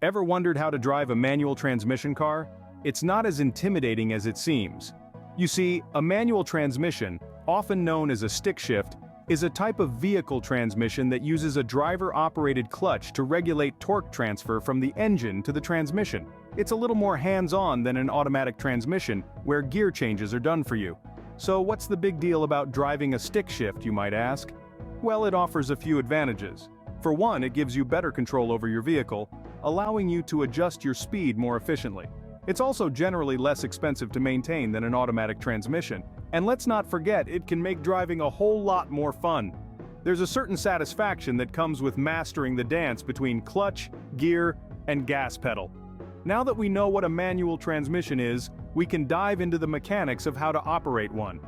Ever wondered how to drive a manual transmission car? It's not as intimidating as it seems. You see, a manual transmission, often known as a stick shift, is a type of vehicle transmission that uses a driver-operated clutch to regulate torque transfer from the engine to the transmission. It's a little more hands-on than an automatic transmission, where gear changes are done for you. So what's the big deal about driving a stick shift, you might ask? Well, it offers a few advantages. For one, it gives you better control over your vehicle, allowing you to adjust your speed more efficiently. It's also generally less expensive to maintain than an automatic transmission, and let's not forget it can make driving a whole lot more fun. There's a certain satisfaction that comes with mastering the dance between clutch, gear, and gas pedal. Now that we know what a manual transmission is, we can dive into the mechanics of how to operate one.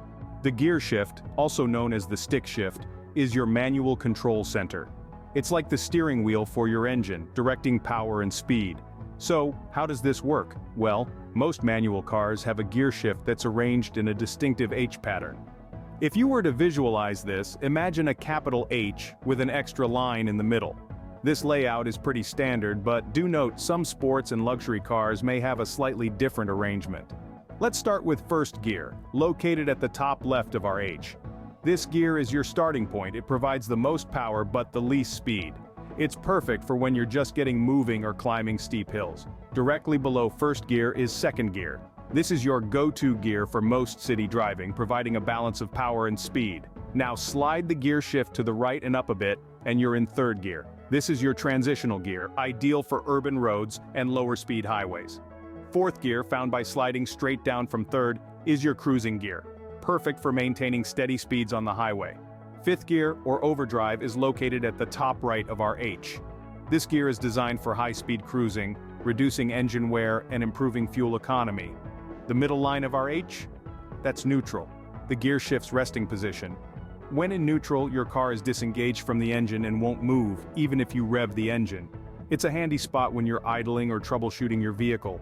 The gear shift, also known as the stick shift, is your manual control center. It's like the steering wheel for your engine, directing power and speed. So, how does this work? Well, most manual cars have a gear shift that's arranged in a distinctive H pattern. If you were to visualize this, imagine a capital H with an extra line in the middle. This layout is pretty standard, but do note some sports and luxury cars may have a slightly different arrangement. Let's start with first gear, located at the top left of our H. This gear is your starting point. It provides the most power but the least speed. It's perfect for when you're just getting moving or climbing steep hills. Directly below first gear is second gear. This is your go-to gear for most city driving, providing a balance of power and speed. Now slide the gear shift to the right and up a bit, and you're in third gear. This is your transitional gear, ideal for urban roads and lower speed highways. Fourth gear, found by sliding straight down from third, is your cruising gear. Perfect for maintaining steady speeds on the highway. Fifth gear, or overdrive, is located at the top right of our H. This gear is designed for high-speed cruising, reducing engine wear and improving fuel economy. The middle line of our H? That's neutral. The gear shift's resting position. When in neutral, your car is disengaged from the engine and won't move, even if you rev the engine. It's a handy spot when you're idling or troubleshooting your vehicle.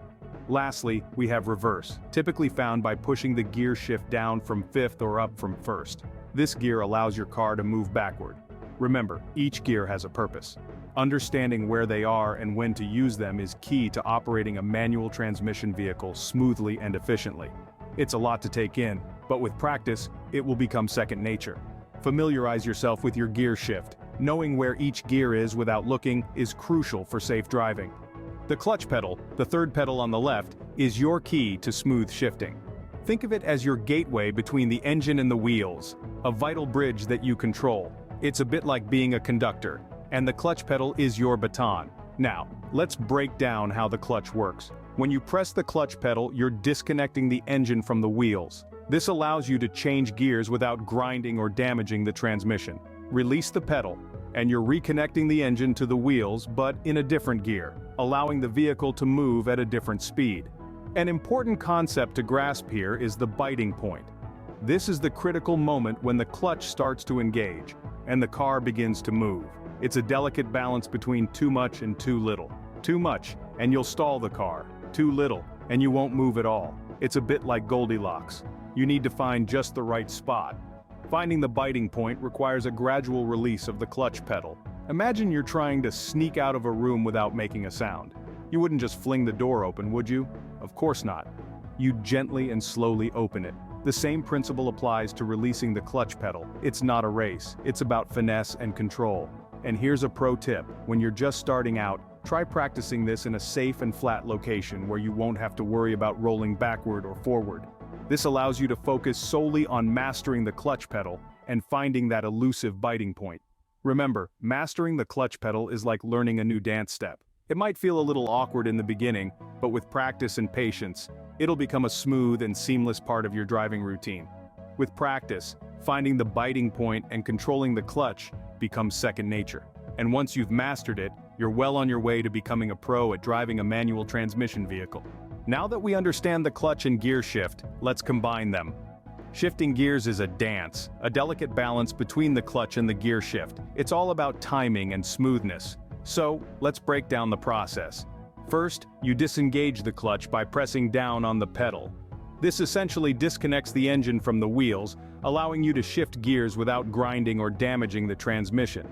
Lastly, we have reverse, typically found by pushing the gear shift down from fifth or up from first. This gear allows your car to move backward. Remember, each gear has a purpose. Understanding where they are and when to use them is key to operating a manual transmission vehicle smoothly and efficiently. It's a lot to take in, but with practice, it will become second nature. Familiarize yourself with your gear shift. Knowing where each gear is without looking is crucial for safe driving. The clutch pedal, the third pedal on the left, is your key to smooth shifting. Think of it as your gateway between the engine and the wheels, a vital bridge that you control. It's a bit like being a conductor, and the clutch pedal is your baton. Now, let's break down how the clutch works. When you press the clutch pedal, you're disconnecting the engine from the wheels. This allows you to change gears without grinding or damaging the transmission. Release the pedal, and you're reconnecting the engine to the wheels but in a different gear, allowing the vehicle to move at a different speed. An important concept to grasp here is the biting point. This is the critical moment when the clutch starts to engage, and the car begins to move. It's a delicate balance between too much and too little. Too much, and you'll stall the car. Too little, and you won't move at all. It's a bit like Goldilocks. You need to find just the right spot. Finding the biting point requires a gradual release of the clutch pedal. Imagine you're trying to sneak out of a room without making a sound. You wouldn't just fling the door open, would you? Of course not. You gently and slowly open it. The same principle applies to releasing the clutch pedal. It's not a race, it's about finesse and control. And here's a pro tip: when you're just starting out, try practicing this in a safe and flat location where you won't have to worry about rolling backward or forward. This allows you to focus solely on mastering the clutch pedal and finding that elusive biting point. Remember, mastering the clutch pedal is like learning a new dance step. It might feel a little awkward in the beginning, but with practice and patience, it'll become a smooth and seamless part of your driving routine. With practice, finding the biting point and controlling the clutch becomes second nature. And once you've mastered it, you're well on your way to becoming a pro at driving a manual transmission vehicle. Now that we understand the clutch and gear shift, let's combine them. Shifting gears is a dance, a delicate balance between the clutch and the gear shift. It's all about timing and smoothness. So, let's break down the process. First, you disengage the clutch by pressing down on the pedal. This essentially disconnects the engine from the wheels, allowing you to shift gears without grinding or damaging the transmission.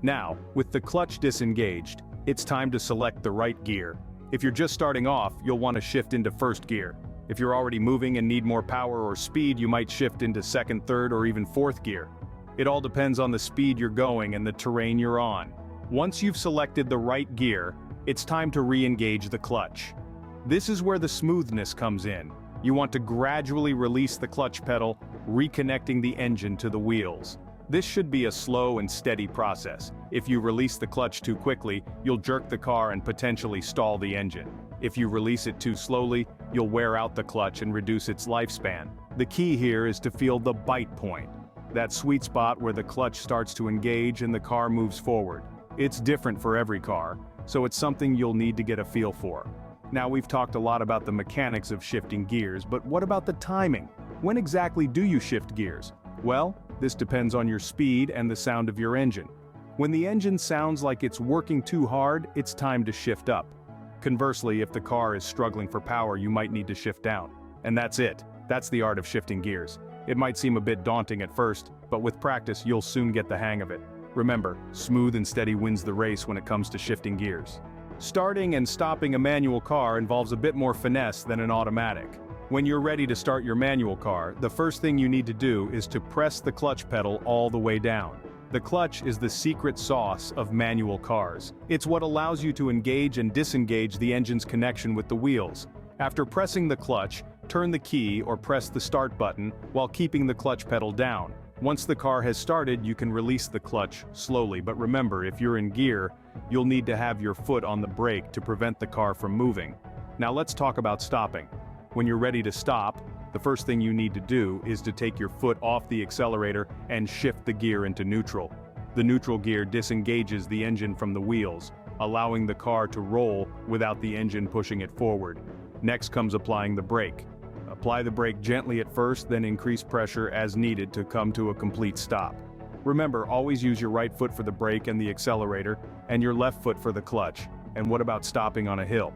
Now, with the clutch disengaged, It's time to select the right gear. If you're just starting off, you'll want to shift into first gear. If you're already moving and need more power or speed, you might shift into second, third, or even fourth gear. It all depends on the speed you're going and the terrain you're on. Once you've selected the right gear, it's time to re-engage the clutch. This is where the smoothness comes in. You want to gradually release the clutch pedal, reconnecting the engine to the wheels. This should be a slow and steady process. If you release the clutch too quickly, you'll jerk the car and potentially stall the engine. If you release it too slowly, you'll wear out the clutch and reduce its lifespan. The key here is to feel the bite point, that sweet spot where the clutch starts to engage and the car moves forward. It's different for every car, so it's something you'll need to get a feel for. Now, we've talked a lot about the mechanics of shifting gears, but what about the timing? When exactly do you shift gears? Well, this depends on your speed and the sound of your engine. When the engine sounds like it's working too hard, it's time to shift up. Conversely, if the car is struggling for power, you might need to shift down. And that's it. That's the art of shifting gears. It might seem a bit daunting at first, but with practice, you'll soon get the hang of it. Remember, smooth and steady wins the race when it comes to shifting gears. Starting and stopping a manual car involves a bit more finesse than an automatic. When you're ready to start your manual car, the first thing you need to do is to press the clutch pedal all the way down. The clutch is the secret sauce of manual cars. It's what allows you to engage and disengage the engine's connection with the wheels. After pressing the clutch, turn the key or press the start button while keeping the clutch pedal down. Once the car has started, you can release the clutch slowly, but remember, if you're in gear, you'll need to have your foot on the brake to prevent the car from moving. Now let's talk about stopping. When you're ready to stop, the first thing you need to do is to take your foot off the accelerator and shift the gear into neutral. The neutral gear disengages the engine from the wheels, allowing the car to roll without the engine pushing it forward. Next comes applying the brake. Apply the brake gently at first, then increase pressure as needed to come to a complete stop. Remember, always use your right foot for the brake and the accelerator, and your left foot for the clutch. And what about stopping on a hill?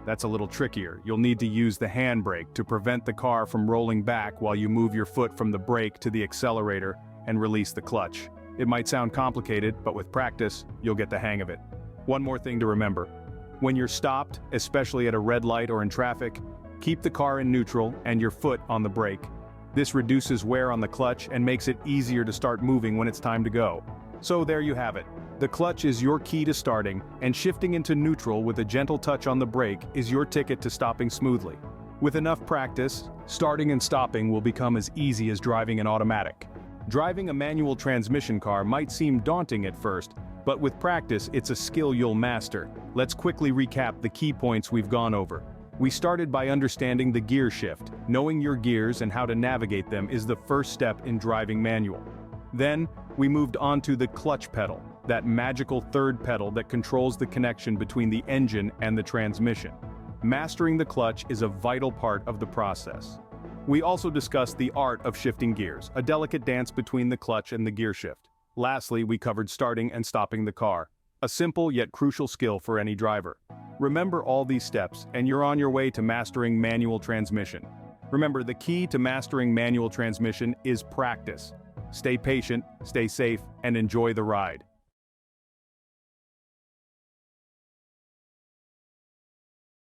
That's a little trickier. You'll need to use the handbrake to prevent the car from rolling back while you move your foot from the brake to the accelerator and release the clutch. It might sound complicated, but with practice, you'll get the hang of it. One more thing to remember. When you're stopped, especially at a red light or in traffic, keep the car in neutral and your foot on the brake. This reduces wear on the clutch and makes it easier to start moving when it's time to go. So there you have it. The clutch is your key to starting, and shifting into neutral with a gentle touch on the brake is your ticket to stopping smoothly. With enough practice, starting and stopping will become as easy as driving an automatic. Driving a manual transmission car might seem daunting at first, but with practice it's a skill you'll master. Let's quickly recap the key points we've gone over. We started by understanding the gear shift. Knowing your gears and how to navigate them is the first step in driving manual. Then, we moved on to the clutch pedal, that magical third pedal that controls the connection between the engine and the transmission. Mastering the clutch is a vital part of the process. We also discussed the art of shifting gears, a delicate dance between the clutch and the gear shift. Lastly, we covered starting and stopping the car, a simple yet crucial skill for any driver. Remember all these steps, and you're on your way to mastering manual transmission. Remember, the key to mastering manual transmission is practice. Stay patient, stay safe, and enjoy the ride.